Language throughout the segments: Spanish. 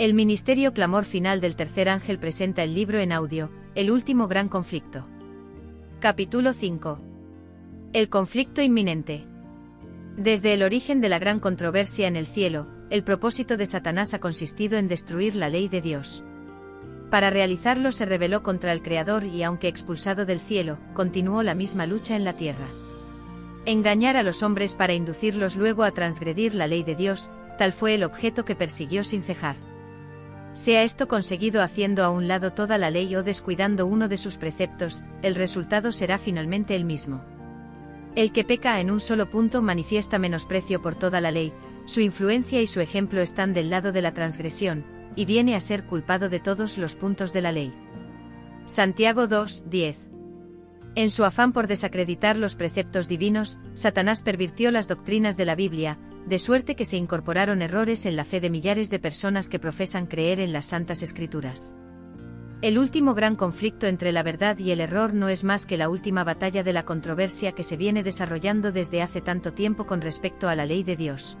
El ministerio clamor final del tercer ángel presenta el libro en audio, El último gran conflicto. Capítulo 5. El conflicto inminente. Desde el origen de la gran controversia en el cielo, el propósito de Satanás ha consistido en destruir la ley de Dios. Para realizarlo se rebeló contra el Creador y, aunque expulsado del cielo, continuó la misma lucha en la tierra. Engañar a los hombres para inducirlos luego a transgredir la ley de Dios, tal fue el objeto que persiguió sin cejar. Sea esto conseguido haciendo a un lado toda la ley o descuidando uno de sus preceptos, el resultado será finalmente el mismo. El que peca en un solo punto manifiesta menosprecio por toda la ley, su influencia y su ejemplo están del lado de la transgresión, y viene a ser culpado de todos los puntos de la ley. Santiago 2:10. En su afán por desacreditar los preceptos divinos, Satanás pervirtió las doctrinas de la Biblia, de suerte que se incorporaron errores en la fe de millares de personas que profesan creer en las Santas Escrituras. El último gran conflicto entre la verdad y el error no es más que la última batalla de la controversia que se viene desarrollando desde hace tanto tiempo con respecto a la ley de Dios.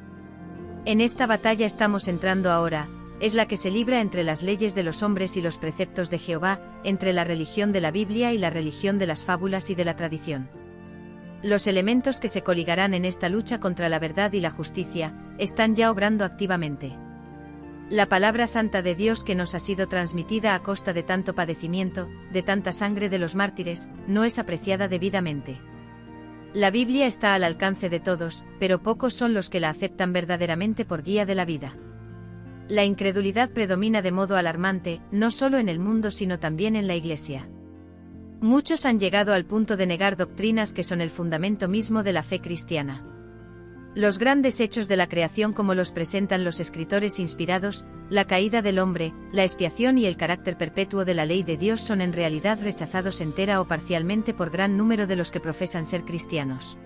En esta batalla estamos entrando ahora, es la que se libra entre las leyes de los hombres y los preceptos de Jehová, entre la religión de la Biblia y la religión de las fábulas y de la tradición. Los elementos que se coligarán en esta lucha contra la verdad y la justicia, están ya obrando activamente. La palabra santa de Dios que nos ha sido transmitida a costa de tanto padecimiento, de tanta sangre de los mártires, no es apreciada debidamente. La Biblia está al alcance de todos, pero pocos son los que la aceptan verdaderamente por guía de la vida. La incredulidad predomina de modo alarmante, no solo en el mundo sino también en la Iglesia. Muchos han llegado al punto de negar doctrinas que son el fundamento mismo de la fe cristiana. Los grandes hechos de la creación como los presentan los escritores inspirados, la caída del hombre, la expiación y el carácter perpetuo de la ley de Dios son en realidad rechazados entera o parcialmente por gran número de los que profesan ser cristianos.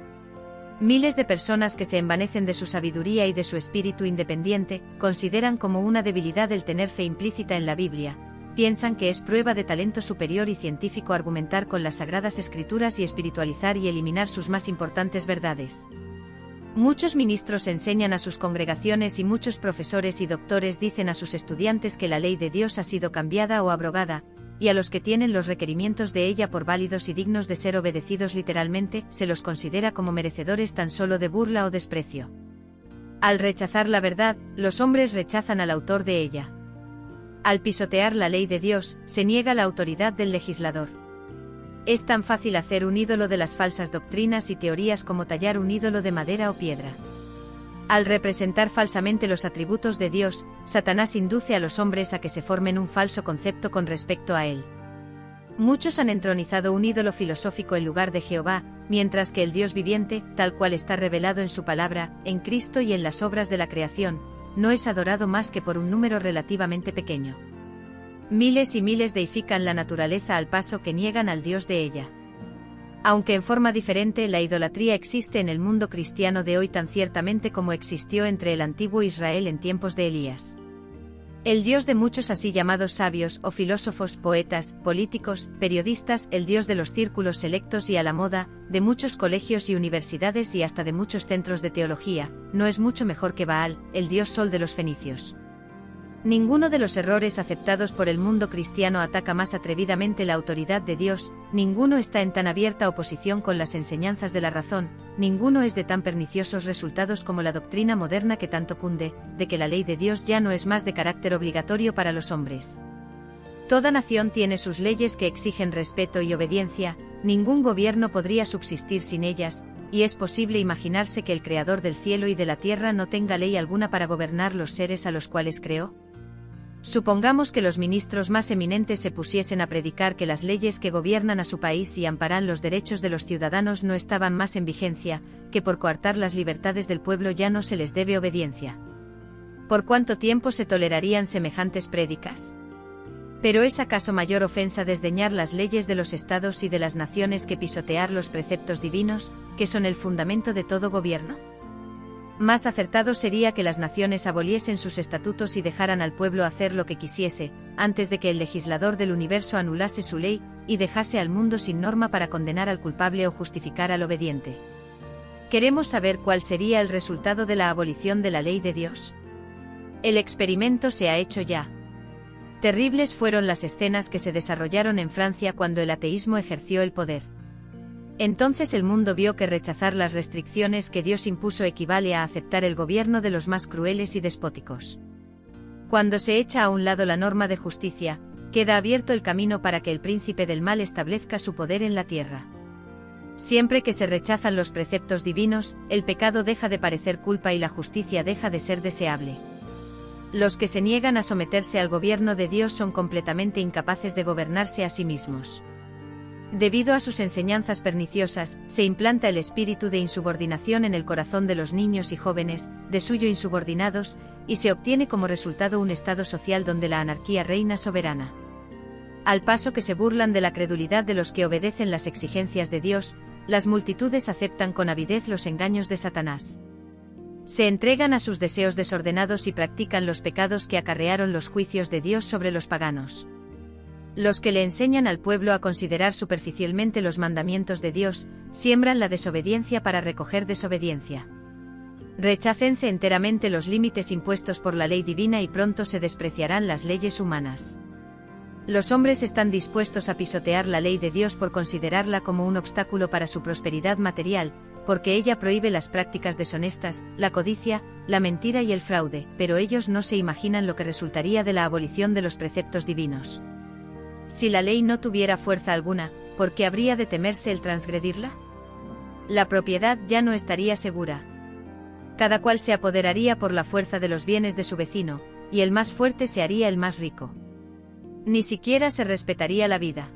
Miles de personas que se envanecen de su sabiduría y de su espíritu independiente, consideran como una debilidad el tener fe implícita en la Biblia. Piensan que es prueba de talento superior y científico argumentar con las sagradas escrituras y espiritualizar y eliminar sus más importantes verdades. Muchos ministros enseñan a sus congregaciones y muchos profesores y doctores dicen a sus estudiantes que la ley de Dios ha sido cambiada o abrogada, y a los que tienen los requerimientos de ella por válidos y dignos de ser obedecidos literalmente, se los considera como merecedores tan solo de burla o desprecio. Al rechazar la verdad, los hombres rechazan al autor de ella. Al pisotear la ley de Dios, se niega la autoridad del legislador. Es tan fácil hacer un ídolo de las falsas doctrinas y teorías como tallar un ídolo de madera o piedra. Al representar falsamente los atributos de Dios, Satanás induce a los hombres a que se formen un falso concepto con respecto a él. Muchos han entronizado un ídolo filosófico en lugar de Jehová, mientras que el Dios viviente, tal cual está revelado en su palabra, en Cristo y en las obras de la creación, no es adorado más que por un número relativamente pequeño. Miles y miles deifican la naturaleza al paso que niegan al Dios de ella. Aunque en forma diferente, la idolatría existe en el mundo cristiano de hoy tan ciertamente como existió entre el antiguo Israel en tiempos de Elías. El Dios de muchos así llamados sabios o filósofos, poetas, políticos, periodistas, el Dios de los círculos selectos y a la moda, de muchos colegios y universidades y hasta de muchos centros de teología, no es mucho mejor que Baal, el Dios Sol de los fenicios. Ninguno de los errores aceptados por el mundo cristiano ataca más atrevidamente la autoridad de Dios, ninguno está en tan abierta oposición con las enseñanzas de la razón, ninguno es de tan perniciosos resultados como la doctrina moderna que tanto cunde, de que la ley de Dios ya no es más de carácter obligatorio para los hombres. Toda nación tiene sus leyes que exigen respeto y obediencia, ningún gobierno podría subsistir sin ellas, y es posible imaginarse que el Creador del cielo y de la tierra no tenga ley alguna para gobernar los seres a los cuales creó. Supongamos que los ministros más eminentes se pusiesen a predicar que las leyes que gobiernan a su país y amparan los derechos de los ciudadanos no estaban más en vigencia, que por coartar las libertades del pueblo ya no se les debe obediencia. ¿Por cuánto tiempo se tolerarían semejantes prédicas? ¿Pero es acaso mayor ofensa desdeñar las leyes de los estados y de las naciones que pisotear los preceptos divinos, que son el fundamento de todo gobierno? Más acertado sería que las naciones aboliesen sus estatutos y dejaran al pueblo hacer lo que quisiese, antes de que el legislador del universo anulase su ley, y dejase al mundo sin norma para condenar al culpable o justificar al obediente. ¿Queremos saber cuál sería el resultado de la abolición de la ley de Dios? El experimento se ha hecho ya. Terribles fueron las escenas que se desarrollaron en Francia cuando el ateísmo ejerció el poder. Entonces el mundo vio que rechazar las restricciones que Dios impuso equivale a aceptar el gobierno de los más crueles y despóticos. Cuando se echa a un lado la norma de justicia, queda abierto el camino para que el príncipe del mal establezca su poder en la tierra. Siempre que se rechazan los preceptos divinos, el pecado deja de parecer culpa y la justicia deja de ser deseable. Los que se niegan a someterse al gobierno de Dios son completamente incapaces de gobernarse a sí mismos. Debido a sus enseñanzas perniciosas, se implanta el espíritu de insubordinación en el corazón de los niños y jóvenes, de suyo insubordinados, y se obtiene como resultado un estado social donde la anarquía reina soberana. Al paso que se burlan de la credulidad de los que obedecen las exigencias de Dios, las multitudes aceptan con avidez los engaños de Satanás. Se entregan a sus deseos desordenados y practican los pecados que acarrearon los juicios de Dios sobre los paganos. Los que le enseñan al pueblo a considerar superficialmente los mandamientos de Dios, siembran la desobediencia para recoger desobediencia. Rechácense enteramente los límites impuestos por la ley divina y pronto se despreciarán las leyes humanas. Los hombres están dispuestos a pisotear la ley de Dios por considerarla como un obstáculo para su prosperidad material, porque ella prohíbe las prácticas deshonestas, la codicia, la mentira y el fraude, pero ellos no se imaginan lo que resultaría de la abolición de los preceptos divinos. Si la ley no tuviera fuerza alguna, ¿por qué habría de temerse el transgredirla? La propiedad ya no estaría segura. Cada cual se apoderaría por la fuerza de los bienes de su vecino, y el más fuerte se haría el más rico. Ni siquiera se respetaría la vida.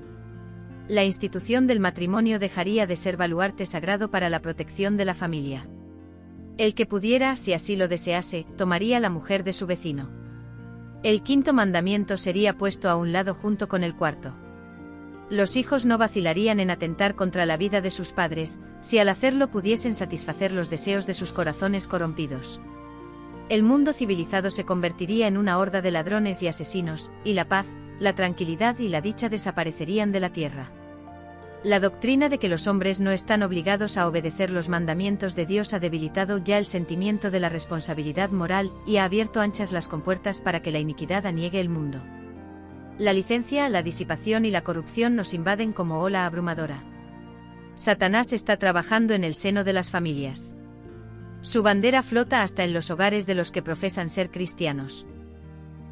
La institución del matrimonio dejaría de ser baluarte sagrado para la protección de la familia. El que pudiera, si así lo desease, tomaría la mujer de su vecino. El quinto mandamiento sería puesto a un lado junto con el cuarto. Los hijos no vacilarían en atentar contra la vida de sus padres, si al hacerlo pudiesen satisfacer los deseos de sus corazones corrompidos. El mundo civilizado se convertiría en una horda de ladrones y asesinos, y la paz, la tranquilidad y la dicha desaparecerían de la tierra. La doctrina de que los hombres no están obligados a obedecer los mandamientos de Dios ha debilitado ya el sentimiento de la responsabilidad moral y ha abierto anchas las compuertas para que la iniquidad aniegue el mundo. La licencia, la disipación y la corrupción nos invaden como ola abrumadora. Satanás está trabajando en el seno de las familias. Su bandera flota hasta en los hogares de los que profesan ser cristianos.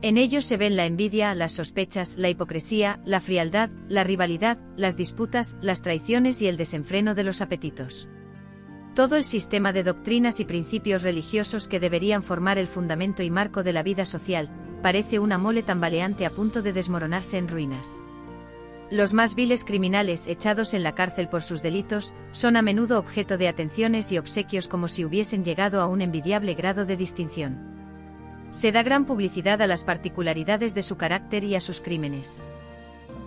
En ellos se ven la envidia, las sospechas, la hipocresía, la frialdad, la rivalidad, las disputas, las traiciones y el desenfreno de los apetitos. Todo el sistema de doctrinas y principios religiosos que deberían formar el fundamento y marco de la vida social, parece una mole tambaleante a punto de desmoronarse en ruinas. Los más viles criminales echados en la cárcel por sus delitos, son a menudo objeto de atenciones y obsequios como si hubiesen llegado a un envidiable grado de distinción. Se da gran publicidad a las particularidades de su carácter y a sus crímenes.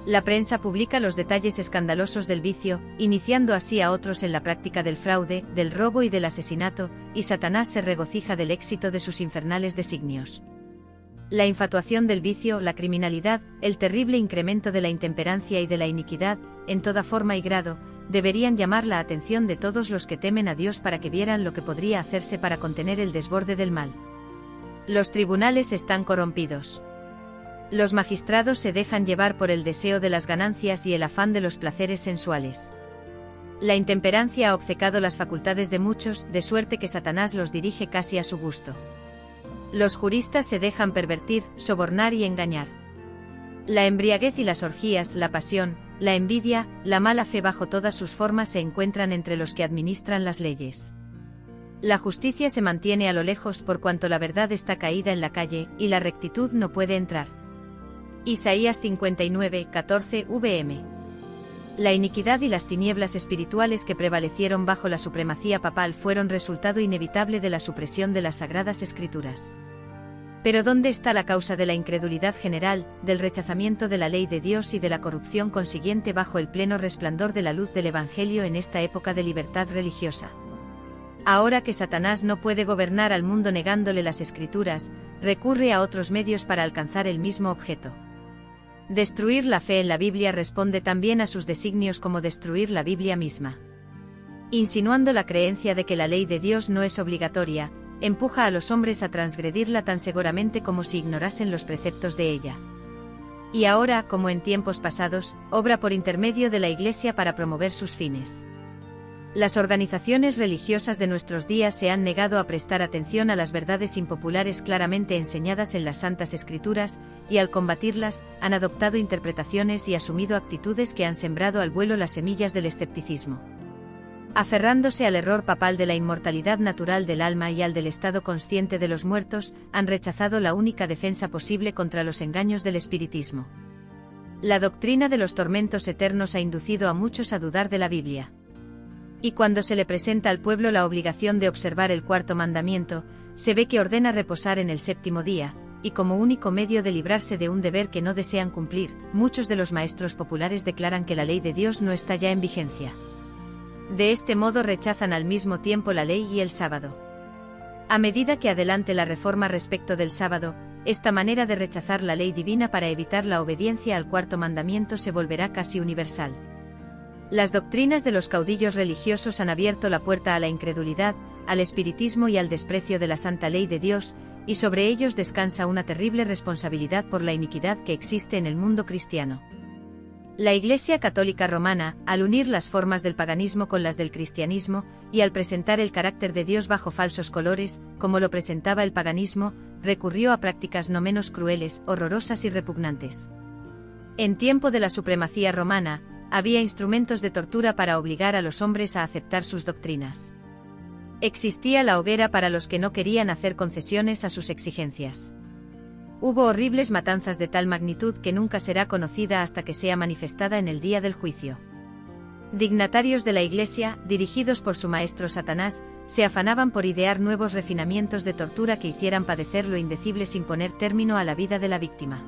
La prensa publica los detalles escandalosos del vicio, iniciando así a otros en la práctica del fraude, del robo y del asesinato, y Satanás se regocija del éxito de sus infernales designios. La infatuación del vicio, la criminalidad, el terrible incremento de la intemperancia y de la iniquidad, en toda forma y grado, deberían llamar la atención de todos los que temen a Dios para que vieran lo que podría hacerse para contener el desborde del mal. Los tribunales están corrompidos. Los magistrados se dejan llevar por el deseo de las ganancias y el afán de los placeres sensuales. La intemperancia ha obcecado las facultades de muchos, de suerte que Satanás los dirige casi a su gusto. Los juristas se dejan pervertir, sobornar y engañar. La embriaguez y las orgías, la pasión, la envidia, la mala fe bajo todas sus formas se encuentran entre los que administran las leyes. La justicia se mantiene a lo lejos por cuanto la verdad está caída en la calle, y la rectitud no puede entrar. Isaías 59, 14 vm. La iniquidad y las tinieblas espirituales que prevalecieron bajo la supremacía papal fueron resultado inevitable de la supresión de las Sagradas Escrituras. Pero ¿dónde está la causa de la incredulidad general, del rechazamiento de la ley de Dios y de la corrupción consiguiente bajo el pleno resplandor de la luz del Evangelio en esta época de libertad religiosa? Ahora que Satanás no puede gobernar al mundo negándole las Escrituras, recurre a otros medios para alcanzar el mismo objeto. Destruir la fe en la Biblia responde también a sus designios como destruir la Biblia misma. Insinuando la creencia de que la ley de Dios no es obligatoria, empuja a los hombres a transgredirla tan seguramente como si ignorasen los preceptos de ella. Y ahora, como en tiempos pasados, obra por intermedio de la Iglesia para promover sus fines. Las organizaciones religiosas de nuestros días se han negado a prestar atención a las verdades impopulares claramente enseñadas en las Santas Escrituras, y al combatirlas, han adoptado interpretaciones y asumido actitudes que han sembrado al vuelo las semillas del escepticismo. Aferrándose al error papal de la inmortalidad natural del alma y al del estado consciente de los muertos, han rechazado la única defensa posible contra los engaños del espiritismo. La doctrina de los tormentos eternos ha inducido a muchos a dudar de la Biblia. Y cuando se le presenta al pueblo la obligación de observar el cuarto mandamiento, se ve que ordena reposar en el séptimo día, y como único medio de librarse de un deber que no desean cumplir, muchos de los maestros populares declaran que la ley de Dios no está ya en vigencia. De este modo rechazan al mismo tiempo la ley y el sábado. A medida que adelante la reforma respecto del sábado, esta manera de rechazar la ley divina para evitar la obediencia al cuarto mandamiento se volverá casi universal. Las doctrinas de los caudillos religiosos han abierto la puerta a la incredulidad, al espiritismo y al desprecio de la santa ley de Dios, y sobre ellos descansa una terrible responsabilidad por la iniquidad que existe en el mundo cristiano. La Iglesia Católica Romana, al unir las formas del paganismo con las del cristianismo, y al presentar el carácter de Dios bajo falsos colores, como lo presentaba el paganismo, recurrió a prácticas no menos crueles, horrorosas y repugnantes. En tiempo de la supremacía romana, había instrumentos de tortura para obligar a los hombres a aceptar sus doctrinas. Existía la hoguera para los que no querían hacer concesiones a sus exigencias. Hubo horribles matanzas de tal magnitud que nunca será conocida hasta que sea manifestada en el día del juicio. Dignatarios de la Iglesia, dirigidos por su maestro Satanás, se afanaban por idear nuevos refinamientos de tortura que hicieran padecer lo indecible sin poner término a la vida de la víctima.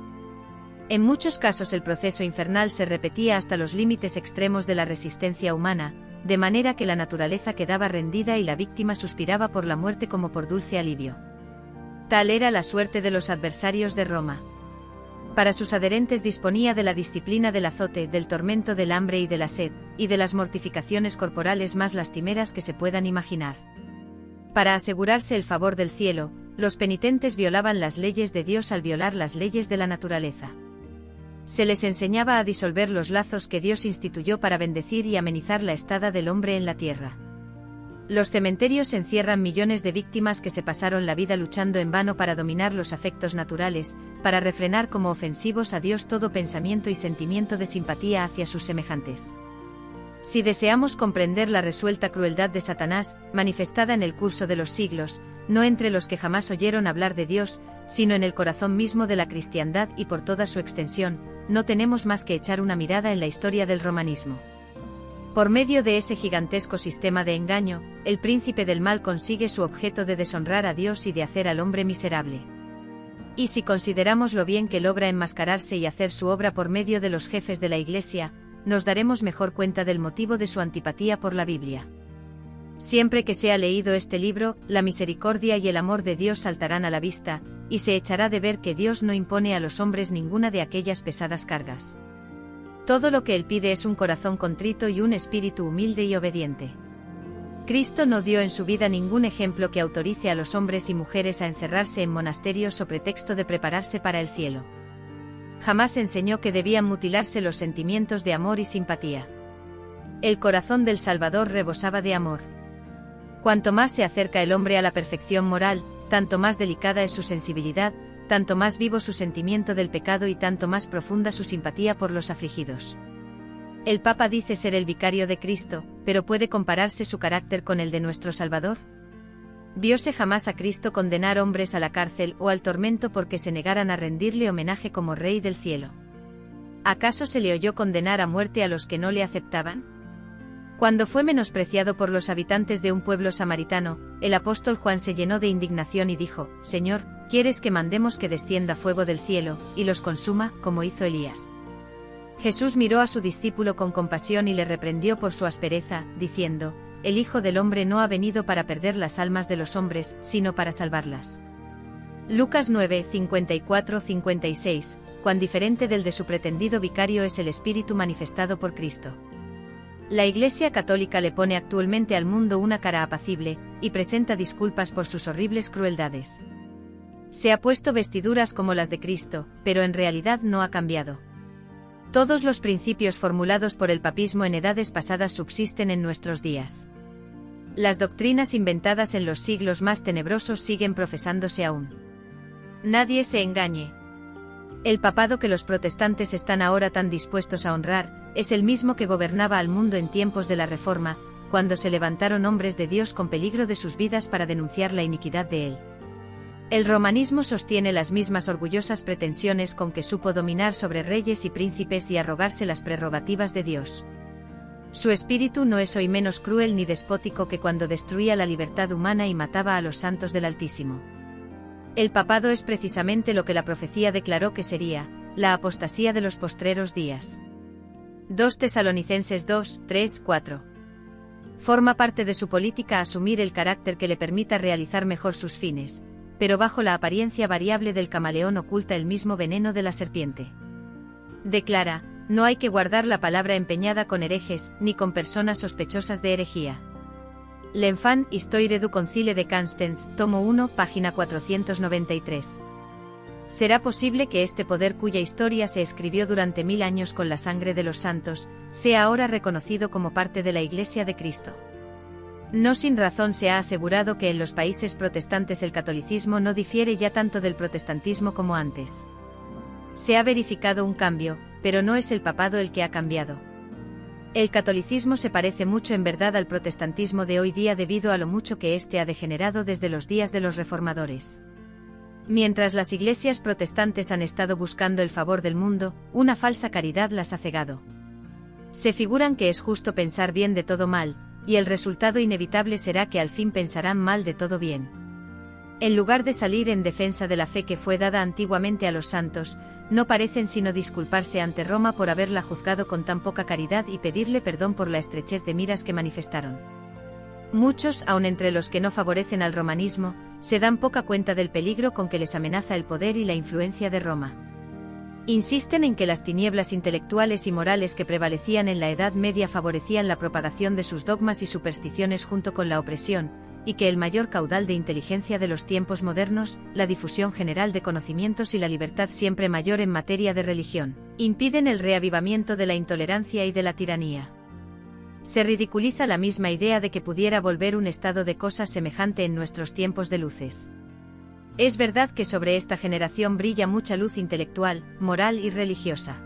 En muchos casos el proceso infernal se repetía hasta los límites extremos de la resistencia humana, de manera que la naturaleza quedaba rendida y la víctima suspiraba por la muerte como por dulce alivio. Tal era la suerte de los adversarios de Roma. Para sus adherentes disponía de la disciplina del azote, del tormento del hambre y de la sed, y de las mortificaciones corporales más lastimeras que se puedan imaginar. Para asegurarse el favor del cielo, los penitentes violaban las leyes de Dios al violar las leyes de la naturaleza. Se les enseñaba a disolver los lazos que Dios instituyó para bendecir y amenizar la estada del hombre en la tierra. Los cementerios encierran millones de víctimas que se pasaron la vida luchando en vano para dominar los afectos naturales, para refrenar como ofensivos a Dios todo pensamiento y sentimiento de simpatía hacia sus semejantes. Si deseamos comprender la resuelta crueldad de Satanás, manifestada en el curso de los siglos, no entre los que jamás oyeron hablar de Dios, sino en el corazón mismo de la cristiandad y por toda su extensión, no tenemos más que echar una mirada en la historia del romanismo. Por medio de ese gigantesco sistema de engaño, el príncipe del mal consigue su objeto de deshonrar a Dios y de hacer al hombre miserable. Y si consideramos lo bien que logra enmascararse y hacer su obra por medio de los jefes de la Iglesia, nos daremos mejor cuenta del motivo de su antipatía por la Biblia. Siempre que sea leído este libro, la misericordia y el amor de Dios saltarán a la vista, y se echará de ver que Dios no impone a los hombres ninguna de aquellas pesadas cargas. Todo lo que Él pide es un corazón contrito y un espíritu humilde y obediente. Cristo no dio en su vida ningún ejemplo que autorice a los hombres y mujeres a encerrarse en monasterios o pretexto de prepararse para el cielo. Jamás enseñó que debían mutilarse los sentimientos de amor y simpatía. El corazón del Salvador rebosaba de amor. Cuanto más se acerca el hombre a la perfección moral, tanto más delicada es su sensibilidad, tanto más vivo su sentimiento del pecado y tanto más profunda su simpatía por los afligidos. El Papa dice ser el vicario de Cristo, pero ¿puede compararse su carácter con el de nuestro Salvador? ¿Vióse jamás a Cristo condenar hombres a la cárcel o al tormento porque se negaran a rendirle homenaje como Rey del cielo? ¿Acaso se le oyó condenar a muerte a los que no le aceptaban? Cuando fue menospreciado por los habitantes de un pueblo samaritano, el apóstol Juan se llenó de indignación y dijo: Señor, ¿quieres que mandemos que descienda fuego del cielo, y los consuma, como hizo Elías? Jesús miró a su discípulo con compasión y le reprendió por su aspereza, diciendo: El Hijo del Hombre no ha venido para perder las almas de los hombres, sino para salvarlas. Lucas 9, 54-56, cuán diferente del de su pretendido vicario es el Espíritu manifestado por Cristo. La Iglesia Católica le pone actualmente al mundo una cara apacible, y presenta disculpas por sus horribles crueldades. Se ha puesto vestiduras como las de Cristo, pero en realidad no ha cambiado. Todos los principios formulados por el papismo en edades pasadas subsisten en nuestros días. Las doctrinas inventadas en los siglos más tenebrosos siguen profesándose aún. Nadie se engañe. El papado que los protestantes están ahora tan dispuestos a honrar, es el mismo que gobernaba al mundo en tiempos de la Reforma, cuando se levantaron hombres de Dios con peligro de sus vidas para denunciar la iniquidad de él. El romanismo sostiene las mismas orgullosas pretensiones con que supo dominar sobre reyes y príncipes y arrogarse las prerrogativas de Dios. Su espíritu no es hoy menos cruel ni despótico que cuando destruía la libertad humana y mataba a los santos del Altísimo. El papado es precisamente lo que la profecía declaró que sería, la apostasía de los postreros días. 2 Tesalonicenses 2, 3, 4. Forma parte de su política asumir el carácter que le permita realizar mejor sus fines, pero bajo la apariencia variable del camaleón oculta el mismo veneno de la serpiente. Declara, no hay que guardar la palabra empeñada con herejes, ni con personas sospechosas de herejía. L'Enfant Histoire du Concile de Constance, tomo 1, página 493. ¿Será posible que este poder cuya historia se escribió durante 1000 años con la sangre de los santos, sea ahora reconocido como parte de la Iglesia de Cristo? No sin razón se ha asegurado que en los países protestantes el catolicismo no difiere ya tanto del protestantismo como antes. Se ha verificado un cambio, pero no es el papado el que ha cambiado. El catolicismo se parece mucho en verdad al protestantismo de hoy día debido a lo mucho que éste ha degenerado desde los días de los reformadores. Mientras las iglesias protestantes han estado buscando el favor del mundo, una falsa caridad las ha cegado. Se figuran que es justo pensar bien de todo mal, y el resultado inevitable será que al fin pensarán mal de todo bien. En lugar de salir en defensa de la fe que fue dada antiguamente a los santos, no parecen sino disculparse ante Roma por haberla juzgado con tan poca caridad y pedirle perdón por la estrechez de miras que manifestaron. Muchos, aun entre los que no favorecen al romanismo, se dan poca cuenta del peligro con que les amenaza el poder y la influencia de Roma. Insisten en que las tinieblas intelectuales y morales que prevalecían en la Edad Media favorecían la propagación de sus dogmas y supersticiones junto con la opresión, y que el mayor caudal de inteligencia de los tiempos modernos, la difusión general de conocimientos y la libertad siempre mayor en materia de religión, impiden el reavivamiento de la intolerancia y de la tiranía. Se ridiculiza la misma idea de que pudiera volver un estado de cosas semejante en nuestros tiempos de luces. Es verdad que sobre esta generación brilla mucha luz intelectual, moral y religiosa.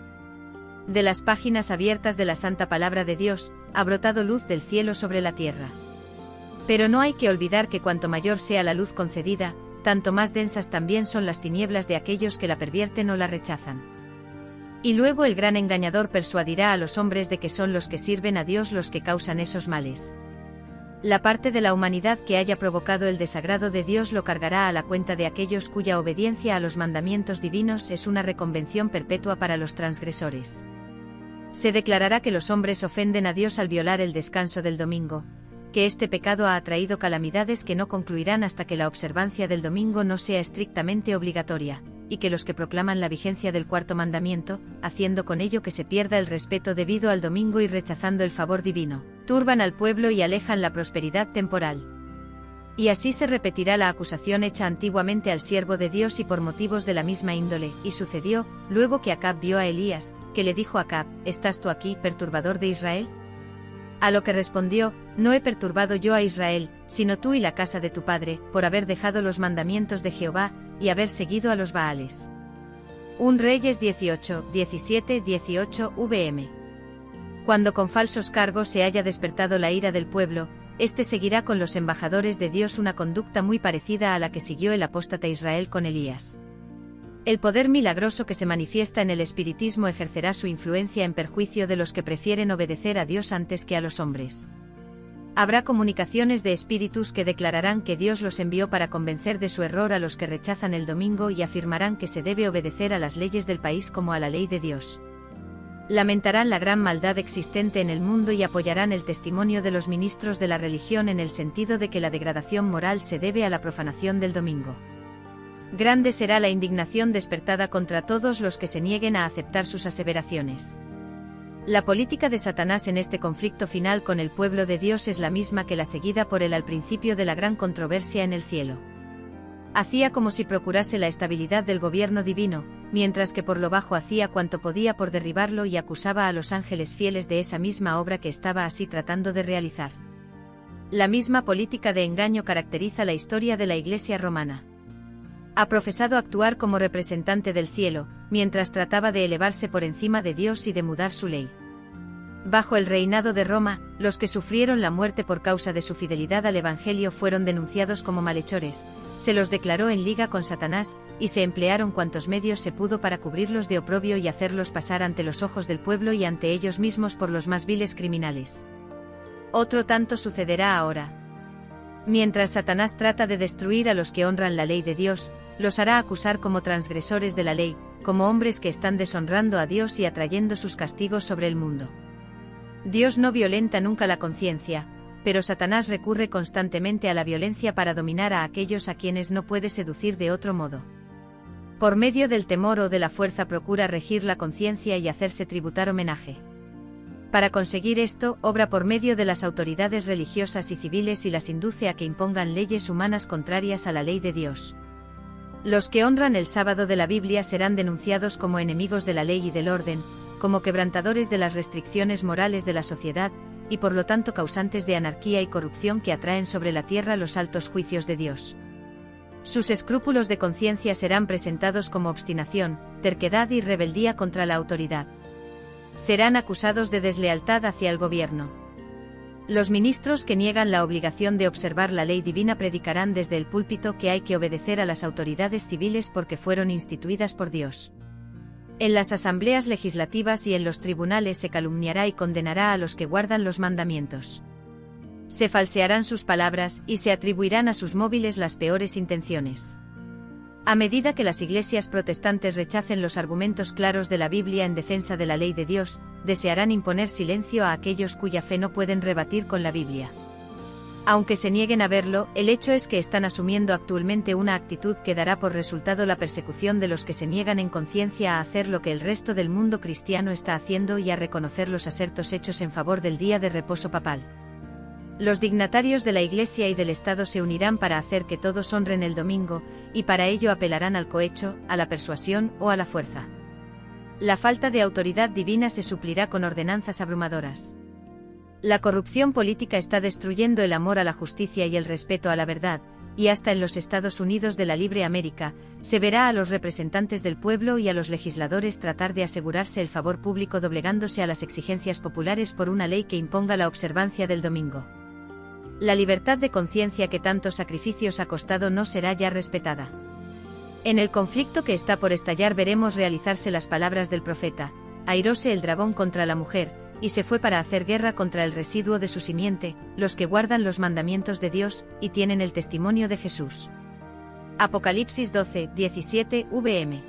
De las páginas abiertas de la Santa Palabra de Dios, ha brotado luz del cielo sobre la tierra. Pero no hay que olvidar que cuanto mayor sea la luz concedida, tanto más densas también son las tinieblas de aquellos que la pervierten o la rechazan. Y luego el gran engañador persuadirá a los hombres de que son los que sirven a Dios los que causan esos males. La parte de la humanidad que haya provocado el desagrado de Dios lo cargará a la cuenta de aquellos cuya obediencia a los mandamientos divinos es una reconvención perpetua para los transgresores. Se declarará que los hombres ofenden a Dios al violar el descanso del domingo, que este pecado ha atraído calamidades que no concluirán hasta que la observancia del domingo no sea estrictamente obligatoria, y que los que proclaman la vigencia del cuarto mandamiento, haciendo con ello que se pierda el respeto debido al domingo y rechazando el favor divino, turban al pueblo y alejan la prosperidad temporal. Y así se repetirá la acusación hecha antiguamente al siervo de Dios y por motivos de la misma índole, y sucedió, luego que Acab vio a Elías, que le dijo a Acab, ¿estás tú aquí, perturbador de Israel? A lo que respondió, no he perturbado yo a Israel, sino tú y la casa de tu padre, por haber dejado los mandamientos de Jehová, y haber seguido a los Baales. 1 Reyes 18, 17, 18 vm. Cuando con falsos cargos se haya despertado la ira del pueblo, éste seguirá con los embajadores de Dios una conducta muy parecida a la que siguió el apóstata Israel con Elías. El poder milagroso que se manifiesta en el espiritismo ejercerá su influencia en perjuicio de los que prefieren obedecer a Dios antes que a los hombres. Habrá comunicaciones de espíritus que declararán que Dios los envió para convencer de su error a los que rechazan el domingo y afirmarán que se debe obedecer a las leyes del país como a la ley de Dios. Lamentarán la gran maldad existente en el mundo y apoyarán el testimonio de los ministros de la religión en el sentido de que la degradación moral se debe a la profanación del domingo. Grande será la indignación despertada contra todos los que se nieguen a aceptar sus aseveraciones. La política de Satanás en este conflicto final con el pueblo de Dios es la misma que la seguida por él al principio de la gran controversia en el cielo. Hacía como si procurase la estabilidad del gobierno divino, mientras que por lo bajo hacía cuanto podía por derribarlo y acusaba a los ángeles fieles de esa misma obra que estaba así tratando de realizar. La misma política de engaño caracteriza la historia de la Iglesia romana. Ha profesado actuar como representante del cielo, mientras trataba de elevarse por encima de Dios y de mudar su ley. Bajo el reinado de Roma, los que sufrieron la muerte por causa de su fidelidad al Evangelio fueron denunciados como malhechores, se los declaró en liga con Satanás, y se emplearon cuantos medios se pudo para cubrirlos de oprobio y hacerlos pasar ante los ojos del pueblo y ante ellos mismos por los más viles criminales. Otro tanto sucederá ahora. Mientras Satanás trata de destruir a los que honran la ley de Dios, los hará acusar como transgresores de la ley, como hombres que están deshonrando a Dios y atrayendo sus castigos sobre el mundo. Dios no violenta nunca la conciencia, pero Satanás recurre constantemente a la violencia para dominar a aquellos a quienes no puede seducir de otro modo. Por medio del temor o de la fuerza procura regir la conciencia y hacerse tributar homenaje. Para conseguir esto, obra por medio de las autoridades religiosas y civiles y las induce a que impongan leyes humanas contrarias a la ley de Dios. Los que honran el sábado de la Biblia serán denunciados como enemigos de la ley y del orden, como quebrantadores de las restricciones morales de la sociedad, y por lo tanto causantes de anarquía y corrupción que atraen sobre la tierra los altos juicios de Dios. Sus escrúpulos de conciencia serán presentados como obstinación, terquedad y rebeldía contra la autoridad. Serán acusados de deslealtad hacia el gobierno. Los ministros que niegan la obligación de observar la ley divina predicarán desde el púlpito que hay que obedecer a las autoridades civiles porque fueron instituidas por Dios. En las asambleas legislativas y en los tribunales se calumniará y condenará a los que guardan los mandamientos. Se falsearán sus palabras y se atribuirán a sus móviles las peores intenciones. A medida que las iglesias protestantes rechacen los argumentos claros de la Biblia en defensa de la ley de Dios, desearán imponer silencio a aquellos cuya fe no pueden rebatir con la Biblia. Aunque se nieguen a verlo, el hecho es que están asumiendo actualmente una actitud que dará por resultado la persecución de los que se niegan en conciencia a hacer lo que el resto del mundo cristiano está haciendo y a reconocer los asertos hechos en favor del día de reposo papal. Los dignatarios de la Iglesia y del Estado se unirán para hacer que todos honren el domingo, y para ello apelarán al cohecho, a la persuasión o a la fuerza. La falta de autoridad divina se suplirá con ordenanzas abrumadoras. La corrupción política está destruyendo el amor a la justicia y el respeto a la verdad, y hasta en los Estados Unidos de la libre América, se verá a los representantes del pueblo y a los legisladores tratar de asegurarse el favor público doblegándose a las exigencias populares por una ley que imponga la observancia del domingo. La libertad de conciencia que tantos sacrificios ha costado no será ya respetada. En el conflicto que está por estallar veremos realizarse las palabras del profeta: airóse el dragón contra la mujer, y se fue para hacer guerra contra el residuo de su simiente, los que guardan los mandamientos de Dios, y tienen el testimonio de Jesús. Apocalipsis 12, 17, vm.